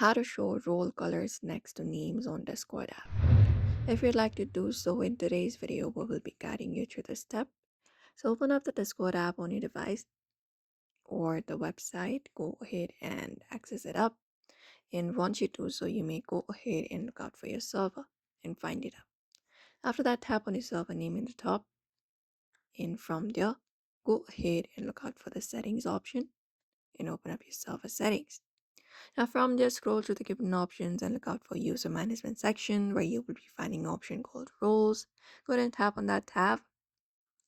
how to show role colors next to names on Discord app. If you'd like to do so in today's video, we will be guiding you through the step. So open up the Discord app on your device or the website. Go ahead and access it up. And once you do so, you may go ahead and look out for your server and find it up. After that, tap on your server name in the top. And from there, go ahead and look out for the settings option and open up your server settings. Now from there, scroll through the given options and look out for user management section where you will be finding an option called roles. Go ahead and tap on that tab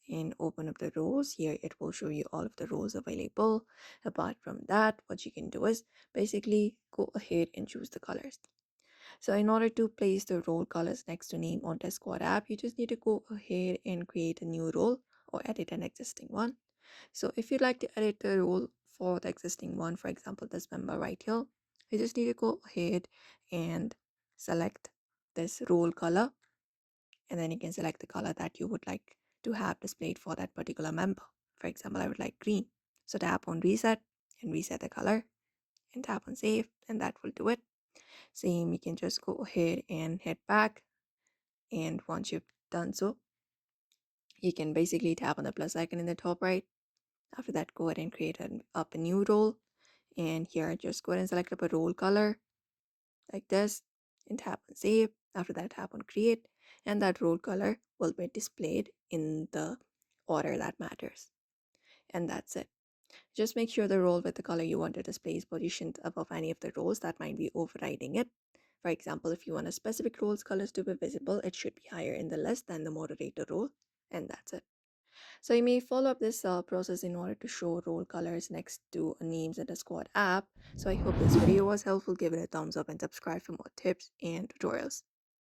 and open up the roles. Here it will show you all of the roles available. Apart from that, what you can do is basically go ahead and choose the colors. So in order to place the role colors next to name on Discord app, you just need to go ahead and create a new role or edit an existing one. So if you'd like to edit the role for the existing one, for example, this member right here, you just need to go ahead and select this role color, and then you can select the color that you would like to have displayed for that particular member. For example, I would like green. So tap on reset and reset the color and tap on save, and that will do it. Same, you can just go ahead and head back, and once you've done so, you can basically tap on the plus icon in the top right. After that, go ahead and create up a new role, and here just go ahead and select up a role color like this and tap on save. After that, tap on create, and that role color will be displayed in the order that matters. And that's it. Just make sure the role with the color you want to display is positioned above any of the roles that might be overriding it. For example, if you want a specific role's colors to be visible, it should be higher in the list than the moderator role, and that's it. So you may follow up this process in order to show role colors next to names in the Squad app. So I hope this video was helpful. Give it a thumbs up and subscribe for more tips and tutorials.